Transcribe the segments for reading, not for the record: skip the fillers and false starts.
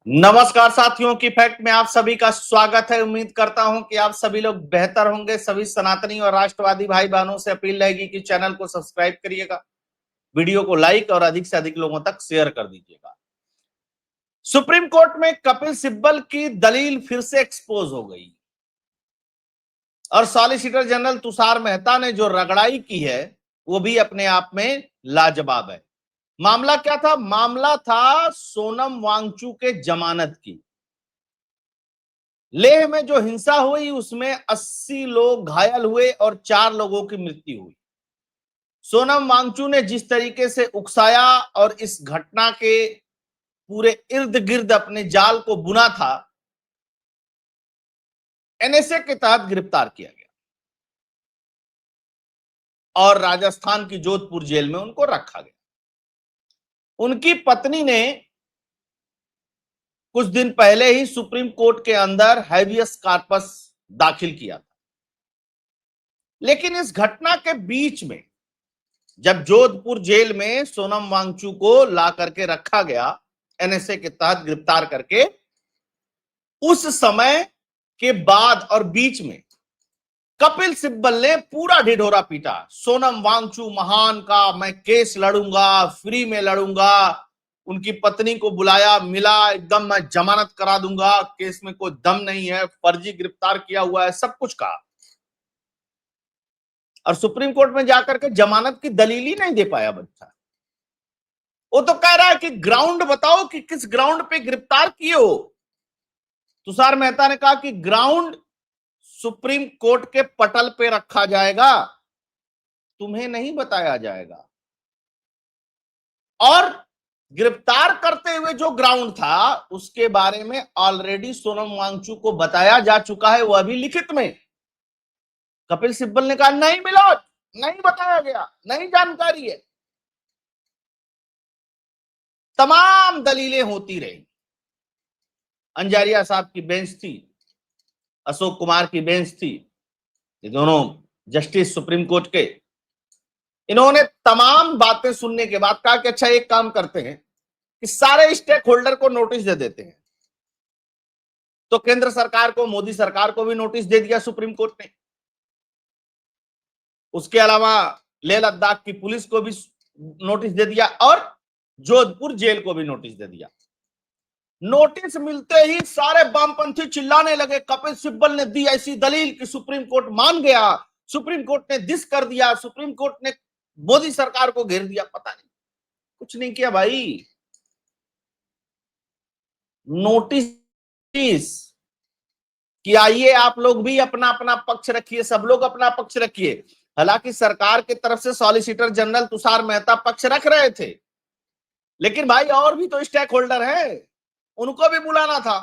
नमस्कार साथियों की फैक्ट में आप सभी का स्वागत है। उम्मीद करता हूं कि आप सभी लोग बेहतर होंगे। सभी सनातनी और राष्ट्रवादी भाई बहनों से अपील रहेगी कि चैनल को सब्सक्राइब करिएगा, वीडियो को लाइक और अधिक से अधिक लोगों तक शेयर कर दीजिएगा। सुप्रीम कोर्ट में कपिल सिब्बल की दलील फिर से एक्सपोज हो गई और सॉलिसिटर जनरल तुषार मेहता ने जो रगड़ाई की है वो भी अपने आप में लाजवाब है। मामला क्या था? मामला था सोनम वांगचू के जमानत की। लेह में जो हिंसा हुई उसमें 80 लोग घायल हुए और 4 लोगों की मृत्यु हुई। सोनम वांगचू ने जिस तरीके से उकसाया और इस घटना के पूरे इर्द गिर्द अपने जाल को बुना था, एनएसए के तहत गिरफ्तार किया गया और राजस्थान की जोधपुर जेल में उनको रखा गया। उनकी पत्नी ने कुछ दिन पहले ही सुप्रीम कोर्ट के अंदर हैबियस कॉर्पस दाखिल किया था। लेकिन इस घटना के बीच में जब जोधपुर जेल में सोनम वांगचू को ला करके रखा गया, एनएसए के तहत गिरफ्तार करके, उस समय के बाद और बीच में कपिल सिब्बल ने पूरा ढिढोरा पीटा। सोनम वांगचू महान का मैं केस लड़ूंगा, फ्री में लड़ूंगा, उनकी पत्नी को बुलाया, मिला, एकदम मैं जमानत करा दूंगा, केस में कोई दम नहीं है, फर्जी गिरफ्तार किया हुआ है, सब कुछ कहा। और सुप्रीम कोर्ट में जाकर के जमानत की दलील ही नहीं दे पाया बच्चा। वो तो कह रहा है कि ग्राउंड बताओ कि किस ग्राउंड पे गिरफ्तार किए हो। तुषार मेहता ने कहा कि ग्राउंड सुप्रीम कोर्ट के पटल पे रखा जाएगा, तुम्हें नहीं बताया जाएगा। और गिरफ्तार करते हुए जो ग्राउंड था उसके बारे में ऑलरेडी सोनम वांगचू को बताया जा चुका है, वह भी लिखित में। कपिल सिब्बल ने कहा नहीं मिला, नहीं बताया गया, नहीं जानकारी है। तमाम दलीलें होती रही। अंजारिया साहब की बेंच थी, अशोक कुमार की बेंच थी, ये दोनों जस्टिस सुप्रीम कोर्ट के। इन्होंने तमाम बातें सुनने के बाद कहा कि अच्छा एक काम करते हैं कि सारे स्टेक होल्डर को नोटिस दे देते हैं। तो केंद्र सरकार को, मोदी सरकार को भी नोटिस दे दिया सुप्रीम कोर्ट ने। उसके अलावा लेह लद्दाख की पुलिस को भी नोटिस दे दिया और जोधपुर जेल को भी नोटिस दे दिया। नोटिस मिलते ही सारे वामपंथी चिल्लाने लगे, कपिल सिब्बल ने दी ऐसी दलील कि सुप्रीम कोर्ट मान गया, सुप्रीम कोर्ट ने दिस कर दिया, सुप्रीम कोर्ट ने मोदी सरकार को घेर दिया। पता नहीं, कुछ नहीं किया भाई। नोटिस कि आइए आप लोग भी अपना अपना पक्ष रखिए, सब लोग अपना पक्ष रखिए। हालांकि सरकार की तरफ से सॉलिसिटर जनरल तुषार मेहता पक्ष रख रहे थे, लेकिन भाई और भी तो स्टेक होल्डर है, उनको भी बुलाना था।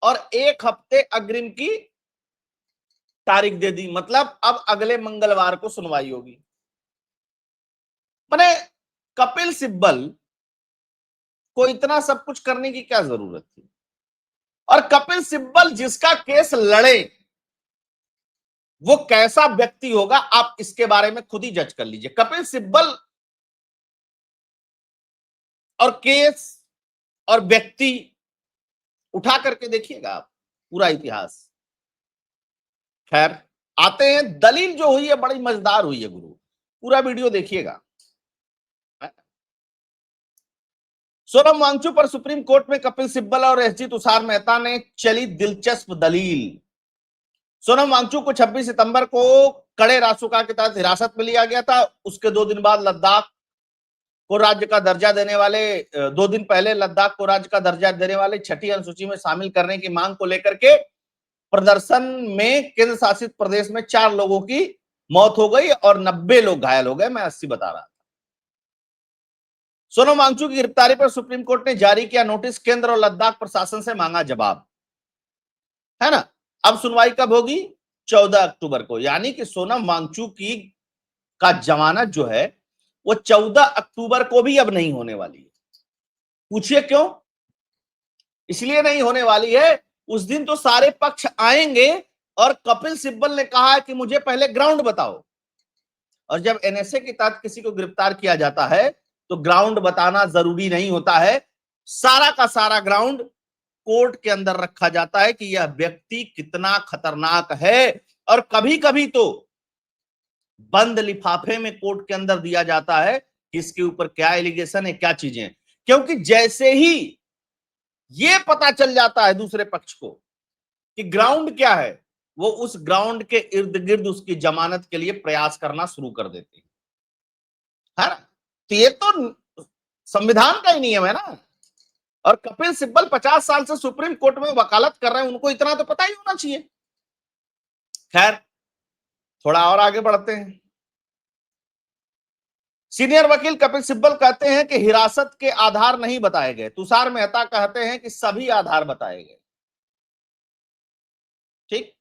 और 1 हफ्ते अग्रिम की तारीख दे दी, मतलब अब अगले मंगलवार को सुनवाई होगी। मैंने कपिल सिब्बल को इतना सब कुछ करने की क्या जरूरत थी? और कपिल सिब्बल जिसका केस लड़े वो कैसा व्यक्ति होगा, आप इसके बारे में खुद ही जज कर लीजिए। कपिल सिब्बल और केस और व्यक्ति उठा करके देखिएगा आप, पूरा इतिहास। खैर, आते हैं, दलील जो हुई है बड़ी मजेदार हुई है गुरु, पूरा वीडियो देखिएगा। सोनम वांगचू पर सुप्रीम कोर्ट में कपिल सिब्बल और एसजी तुषार मेहता ने चली दिलचस्प दलील। सोनम वांगचू को 26 सितंबर को कड़े रासुका के तहत हिरासत में लिया गया था। उसके 2 दिन बाद लद्दाख को राज्य का दर्जा देने वाले 2 दिन पहले लद्दाख को राज्य का दर्जा देने वाले 6ठी अनुसूची में शामिल करने की मांग को लेकर के प्रदर्शन में केंद्र शासित प्रदेश में 4 लोगों की मौत हो गई और 90 लोग घायल हो गए। मैं 80 बता रहा था। सोनम वांगचू की गिरफ्तारी पर सुप्रीम कोर्ट ने जारी किया नोटिस, केंद्र और लद्दाख प्रशासन से मांगा जवाब, है ना। अब सुनवाई कब होगी? 14 अक्टूबर को। यानी कि सोनम वांगचू की का जमानत जो है वो 14 अक्टूबर को भी अब नहीं होने वाली है। पूछिए क्यों? इसलिए नहीं होने वाली है, उस दिन तो सारे पक्ष आएंगे और कपिल सिब्बल ने कहा है कि मुझे पहले ग्राउंड बताओ। और जब एनएसए के तहत किसी को गिरफ्तार किया जाता है तो ग्राउंड बताना जरूरी नहीं होता है। सारा का सारा ग्राउंड कोर्ट के अंदर रखा जाता है कि यह व्यक्ति कितना खतरनाक है, और कभी कभी तो बंद लिफाफे में कोर्ट के अंदर दिया जाता है कि इसके ऊपर क्या एलिगेशन है, क्या चीजें हैं। क्योंकि जैसे ही ये पता चल जाता है दूसरे पक्ष को कि ग्राउंड क्या है, वो उस ग्राउंड के इर्द गिर्द उसकी जमानत के लिए प्रयास करना शुरू कर देते हैं। तो ये तो संविधान का ही नियम है ना। और कपिल सिब्बल 50 साल से सुप्रीम कोर्ट में वकालत कर रहे हैं, उनको इतना तो पता ही होना चाहिए। खैर, थोड़ा और आगे बढ़ते हैं। सीनियर वकील कपिल सिब्बल कहते हैं कि हिरासत के आधार नहीं बताए गए। तुषार मेहता कहते हैं कि सभी आधार बताए गए। ठीक।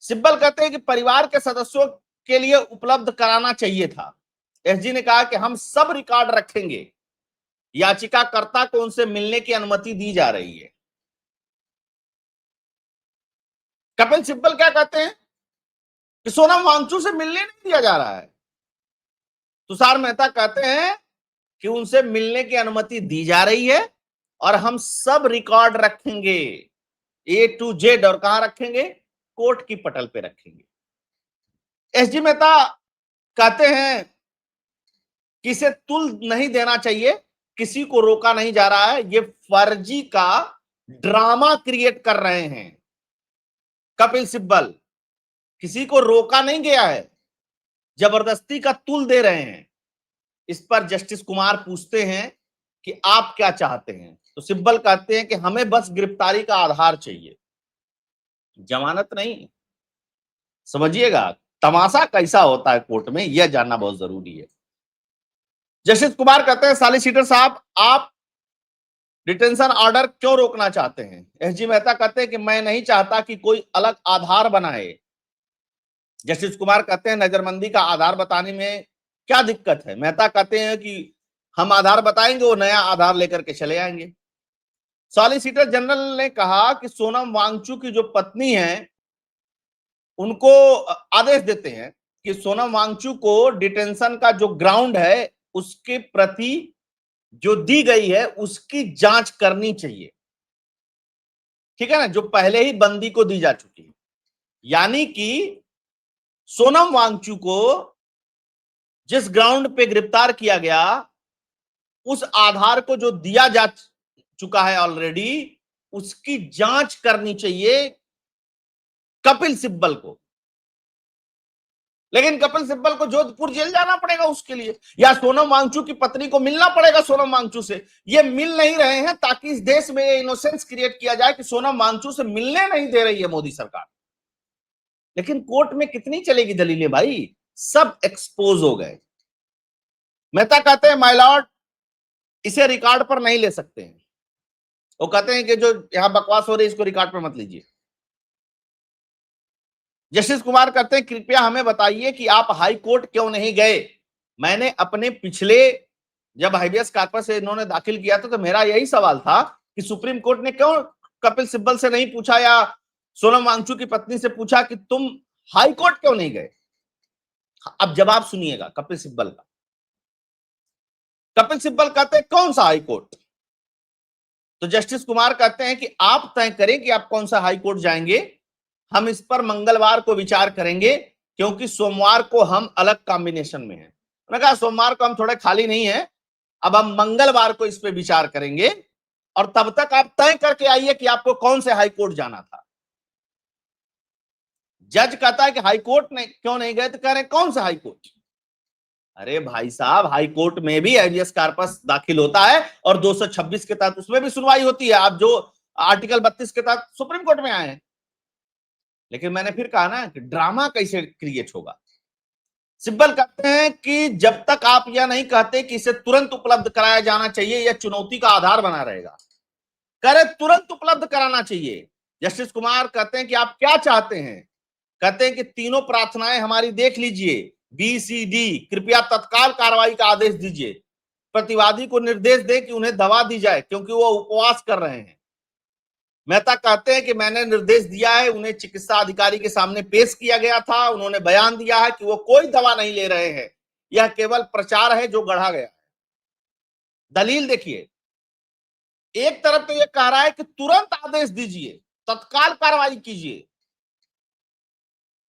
सिब्बल कहते हैं कि परिवार के सदस्यों के लिए उपलब्ध कराना चाहिए था। एसजी ने कहा कि हम सब रिकॉर्ड रखेंगे, याचिकाकर्ता को उनसे मिलने की अनुमति दी जा रही है। कपिल सिब्बल क्या कहते हैं कि सोनम वांगचुक से मिलने नहीं दिया जा रहा है। तुषार मेहता कहते हैं कि उनसे मिलने की अनुमति दी जा रही है और हम सब रिकॉर्ड रखेंगे, A to Z। और कहां रखेंगे? कोर्ट की पटल पे रखेंगे। एसजी मेहता कहते हैं कि इसे तुल नहीं देना चाहिए, किसी को रोका नहीं जा रहा है, ये फर्जी का ड्रामा क्रिएट कर रहे हैं। कपिल सिब्बल, किसी को रोका नहीं गया है, जबरदस्ती का तुल दे रहे हैं। इस पर जस्टिस कुमार पूछते हैं कि आप क्या चाहते हैं, तो सिब्बल कहते हैं कि हमें बस गिरफ्तारी का आधार चाहिए, जमानत नहीं। समझिएगा तमाशा कैसा होता है कोर्ट में, यह जानना बहुत जरूरी है। जस्टिस कुमार कहते हैं सॉलिसिटर साहब, आप डिटेंशन ऑर्डर क्यों रोकना चाहते हैं? एसजी मेहता कहते हैं कि मैं नहीं चाहता कि कोई अलग आधार बनाए। जस्टिस कुमार कहते हैं नजरबंदी का आधार बताने में क्या दिक्कत है? मेहता कहते हैं कि हम आधार बताएंगे, वो नया आधार लेकर के चले आएंगे। सॉलिसिटर जनरल ने कहा कि सोनम वांगचुक की जो पत्नी है उनको आदेश देते हैं कि सोनम वांगचुक को डिटेंशन का जो ग्राउंड है उसके प्रति जो दी गई है उसकी जांच करनी चाहिए। ठीक है ना, जो पहले ही बंदी को दी जा चुकी है। यानी कि सोनम वांगचुक को जिस ग्राउंड पे गिरफ्तार किया गया उस आधार को जो दिया जा चुका है ऑलरेडी, उसकी जांच करनी चाहिए कपिल सिब्बल को। लेकिन कपिल सिब्बल को जोधपुर जेल जाना पड़ेगा उसके लिए, या सोनम वांगचुक की पत्नी को मिलना पड़ेगा सोनम वांगचुक से। ये मिल नहीं रहे हैं ताकि इस देश में ये इनोसेंस क्रिएट किया जाए कि सोनम वांगचुक से मिलने नहीं दे रही है मोदी सरकार। लेकिन कोर्ट में कितनी चलेगी दलीलें भाई, सब एक्सपोज हो गए। मेहता कहते हैं माय लॉर्ड, इसे रिकॉर्ड पर नहीं ले सकते हैं। वो कहते हैं कि जो यहां बकवास हो रही है इसको रिकॉर्ड पर मत लीजिए। जस्टिस कुमार कहते हैं कृपया हमें बताइए कि आप हाई कोर्ट क्यों नहीं गए। मैंने अपने पिछले जब हाइबियस कॉर्पस से इन्होंने दाखिल किया था तो मेरा यही सवाल था कि सुप्रीम कोर्ट ने क्यों कपिल सिब्बल से नहीं पूछा या सोनम वांगचुक की पत्नी से पूछा कि तुम हाई कोर्ट क्यों नहीं गए। अब जवाब सुनिएगा कपिल सिब्बल का। कपिल सिब्बल कहते हैं कौन सा हाई कोर्ट? तो जस्टिस कुमार कहते हैं कि आप तय करें कि आप कौन सा हाई कोर्ट जाएंगे, हम इस पर मंगलवार को विचार करेंगे क्योंकि सोमवार को हम अलग कॉम्बिनेशन में हैं। मैंने कहा सोमवार को हम थोड़े खाली नहीं है, अब हम मंगलवार को इस पे विचार करेंगे और तब तक आप तय करके आइए कि आपको कौन से हाई कोर्ट जाना था। जज कहता है कि हाई कोर्ट ने क्यों नहीं गए, तो कह रहे कौन सा हाई कोर्ट? अरे भाई साहब, हाई कोर्ट में भी हैबियस कॉर्पस दाखिल होता है और 226 के तहत उसमें भी सुनवाई होती है। आप जो आर्टिकल 32 के तहत सुप्रीम कोर्ट में आए हैं। लेकिन मैंने फिर कहा ना कि ड्रामा कैसे क्रिएट होगा। सिब्बल कहते हैं कि जब तक आप यह नहीं कहते कि इसे तुरंत उपलब्ध कराया जाना चाहिए, यह चुनौती का आधार बना रहेगा। करे तुरंत उपलब्ध कराना चाहिए। जस्टिस कुमार कहते हैं कि आप क्या चाहते हैं? कहते हैं कि तीनों प्रार्थनाएं हमारी देख लीजिए, BCD, कृपया तत्काल कार्रवाई का आदेश दीजिए। प्रतिवादी को निर्देश दें कि उन्हें दवा दी जाए क्योंकि वो उपवास कर रहे हैं। मेहता कहते हैं कि मैंने निर्देश दिया है, उन्हें चिकित्सा अधिकारी के सामने पेश किया गया था, उन्होंने बयान दिया है कि वो कोई दवा नहीं ले रहे हैं, यह केवल प्रचार है जो गढ़ा गया है। दलील देखिए, एक तरफ तो ये कह रहा है कि तुरंत आदेश दीजिए, तत्काल कार्रवाई कीजिए,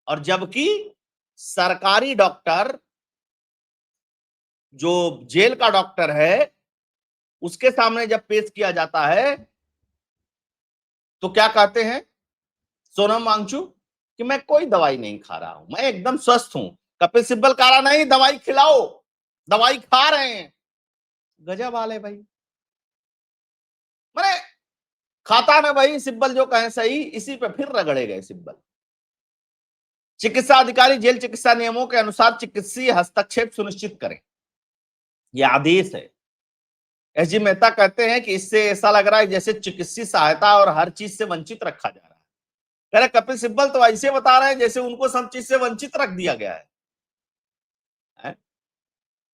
और जबकि सरकारी डॉक्टर, जो जेल का डॉक्टर है, उसके सामने जब पेश किया जाता है तो क्या कहते हैं सोनम वांगचुक कि मैं कोई दवाई नहीं खा रहा हूं, मैं एकदम स्वस्थ हूं। कपिल सिब्बल कह रहा नहीं, दवाई खिलाओ, दवाई खा रहे हैं। गजब हाल है भाई। मैंने खाता ना भाई, सिब्बल जो कहे सही, इसी पे फिर रगड़े गए सिब्बल। चिकित्सा अधिकारी जेल चिकित्सा नियमों के अनुसार चिकित्सीय हस्तक्षेप सुनिश्चित करें, यह आदेश है। एसजी मेहता कहते हैं कि इससे ऐसा लग रहा है जैसे चिकित्सीय सहायता और हर चीज से वंचित रखा जा रहा है। कह रहे कपिल सिब्बल तो ऐसे बता रहे हैं जैसे उनको सब चीज से वंचित रख दिया गया है?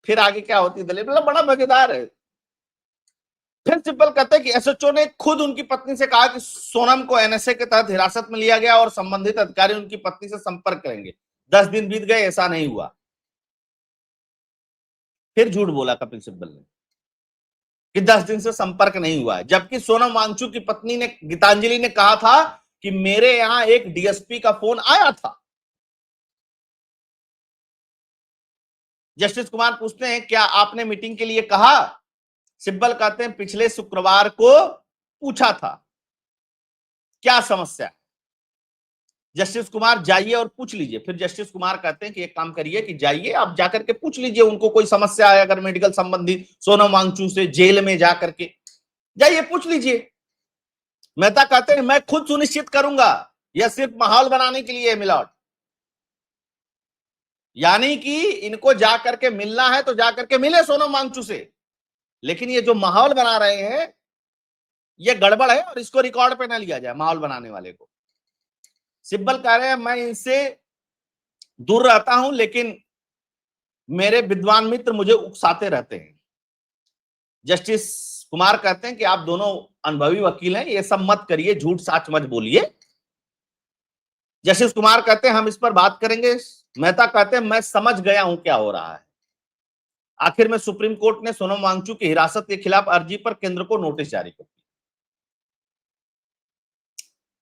फिर आगे क्या होती है दलील, मतलब बड़ा मजेदार है। फिर सिब्बल कहते हैं कि एसएचओ ने खुद उनकी पत्नी से कहा कि सोनम को एनएसए के तहत हिरासत में लिया गया और संबंधित अधिकारी उनकी पत्नी से संपर्क करेंगे। 10 दिन बीत गए, ऐसा नहीं हुआ। फिर झूठ बोला कपिल सिब्बल ने कि 10 दिन से संपर्क नहीं हुआ है, जबकि सोनम वांगचुक की पत्नी ने, गीतांजलि ने कहा था कि मेरे यहां एक डीएसपी का फोन आया था। जस्टिस कुमार पूछते हैं क्या आपने मीटिंग के लिए कहा? सिब्बल कहते हैं पिछले शुक्रवार को पूछा था, क्या समस्या? जस्टिस कुमार जाइए और पूछ लीजिए। फिर जस्टिस कुमार कहते हैं कि एक काम करिए कि जाइए आप जाकर के पूछ लीजिए उनको, कोई समस्या है अगर मेडिकल संबंधी सोनम वांगचुक से, जेल में जाकर के जाइए पूछ लीजिए। मेहता कहते हैं मैं खुद सुनिश्चित करूंगा, यह सिर्फ माहौल बनाने के लिए है मिलॉर्ड। यानी कि इनको जाकर के मिलना है तो जाकर के मिले सोनम वांगचुक से, लेकिन ये जो माहौल बना रहे हैं ये गड़बड़ है और इसको रिकॉर्ड पे ना लिया जाए माहौल बनाने वाले को। सिब्बल कह रहे हैं मैं इनसे दूर रहता हूं, लेकिन मेरे विद्वान मित्र मुझे उकसाते रहते हैं। जस्टिस कुमार कहते हैं कि आप दोनों अनुभवी वकील हैं, ये सब मत करिए, झूठ साच मत बोलिए। जस्टिस कुमार कहते हैं हम इस पर बात करेंगे। मेहता कहते हैं मैं समझ गया हूं क्या हो रहा है। आखिर में सुप्रीम कोर्ट ने सोनम वांगचुक की हिरासत के खिलाफ अर्जी पर केंद्र को नोटिस जारी कर दिया।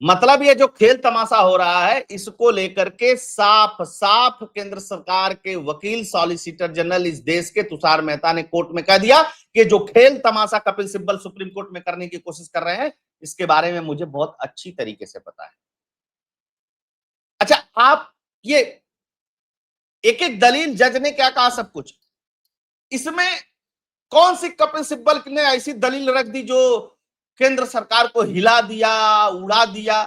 मतलब ये जो खेल तमाशा हो रहा है इसको लेकर के साफ साफ केंद्र सरकार के वकील, सॉलिसिटर जनरल इस देश के तुषार मेहता ने कोर्ट में कह दिया कि जो खेल तमाशा कपिल सिब्बल सुप्रीम कोर्ट में करने की कोशिश कर रहे हैं, इसके बारे में मुझे बहुत अच्छी तरीके से पता है। अच्छा, आप ये एक एक दलील, जज ने क्या कहा, सब कुछ, इसमें कौन सी कपिल सिब्बल ने ऐसी दलील रख दी जो केंद्र सरकार को हिला दिया, उड़ा दिया?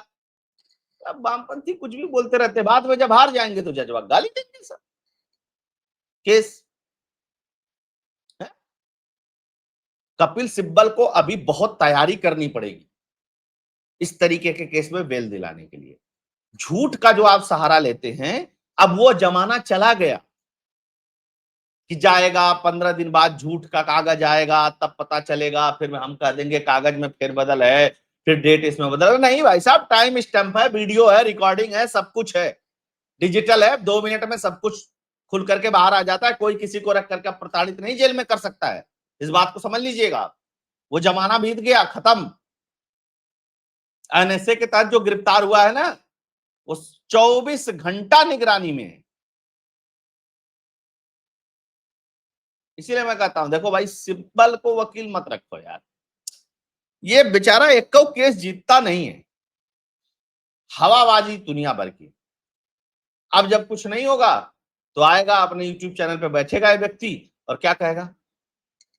अब वामपंथी कुछ भी बोलते रहते, बाद में जब हार जाएंगे तो जज गाली देंगे सर। केस है? कपिल सिब्बल को अभी बहुत तैयारी करनी पड़ेगी इस तरीके के केस में बेल दिलाने के लिए। झूठ का जो आप सहारा लेते हैं, अब वो जमाना चला गया कि जाएगा 15 दिन बाद झूठ का कागज आएगा तब पता चलेगा, फिर हम कह देंगे कागज में फेरबदल है, फिर डेट इसमें बदल। नहीं भाई साहब, टाइम स्टैंप है, वीडियो है, रिकॉर्डिंग है, सब कुछ है, डिजिटल है, 2 मिनट में सब कुछ खुल करके बाहर आ जाता है। कोई किसी को रख करके प्रताड़ित नहीं जेल में कर सकता है, इस बात को समझ लीजिएगा। वो जमाना बीत गया, खत्म। एनएसए के तहत जो गिरफ्तार हुआ है ना, वो 24 घंटा निगरानी में है। इसीलिए मैं कहता हूं देखो भाई, सिब्बल को वकील मत रखो यार, ये बेचारा एक केस जीतता नहीं है, हवाबाजी दुनिया भर की। अब जब कुछ नहीं होगा तो आएगा अपने यूट्यूब चैनल पे, बैठेगा ये व्यक्ति और क्या कहेगा,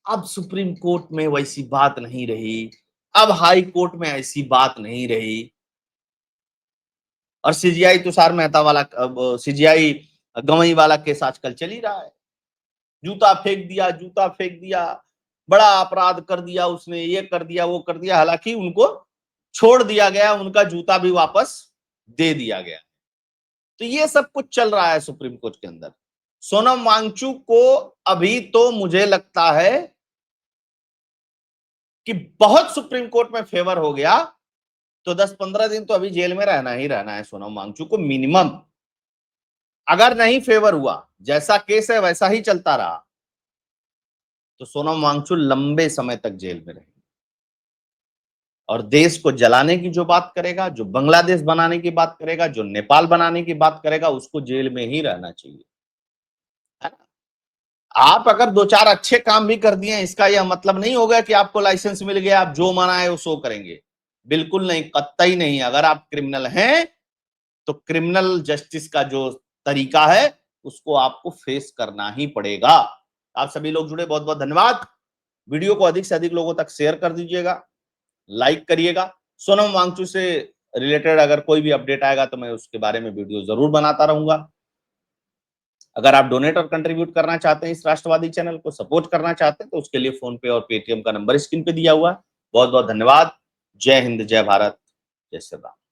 अब सुप्रीम कोर्ट में वैसी बात नहीं रही, अब हाई कोर्ट में ऐसी बात नहीं रही। और सीजीआई तुषार मेहता वाला, सीजीआई गवई वाला केस आजकल चल ही रहा है। जूता फेंक दिया, जूता फेंक दिया, बड़ा अपराध कर दिया उसने, ये कर दिया, वो कर दिया, हालांकि उनको छोड़ दिया गया, उनका जूता भी वापस दे दिया गया। तो ये सब कुछ चल रहा है सुप्रीम कोर्ट के अंदर। सोनम वांगचुक को अभी तो मुझे लगता है कि बहुत सुप्रीम कोर्ट में फेवर हो गया तो 10-15 दिन तो अभी जेल में रहना ही रहना है सोनम वांगचुक को मिनिमम। अगर नहीं फेवर हुआ, जैसा केस है वैसा ही चलता रहा, तो सोनम वांगचुक लंबे समय तक जेल में रहेगी। और देश को जलाने की जो बात करेगा, जो बांग्लादेश बनाने की बात करेगा, जो नेपाल बनाने की बात करेगा, उसको जेल में ही रहना चाहिए, है ना? आप अगर 2-4 अच्छे काम भी कर दिए, इसका यह मतलब नहीं होगा कि आपको लाइसेंस मिल गया, आप जो मना है वो सो करेंगे। बिल्कुल नहीं, कतई नहीं। अगर आप क्रिमिनल हैं तो क्रिमिनल जस्टिस का जो तरीका है उसको आपको फेस करना ही पड़ेगा। आप सभी लोग जुड़े, बहुत बहुत धन्यवाद। वीडियो को अधिक से अधिक लोगों तक शेयर कर दीजिएगा, लाइक करिएगा। सोनम वांगचू से रिलेटेड अगर कोई भी अपडेट आएगा तो मैं उसके बारे में वीडियो जरूर बनाता रहूंगा। अगर आप डोनेट और कंट्रीब्यूट करना चाहते हैं, इस राष्ट्रवादी चैनल को सपोर्ट करना चाहते हैं, तो उसके लिए फोन पे और पेटीएम का नंबर स्क्रीन पे दिया हुआ है। बहुत बहुत धन्यवाद। जय हिंद, जय भारत, जय श्री राम।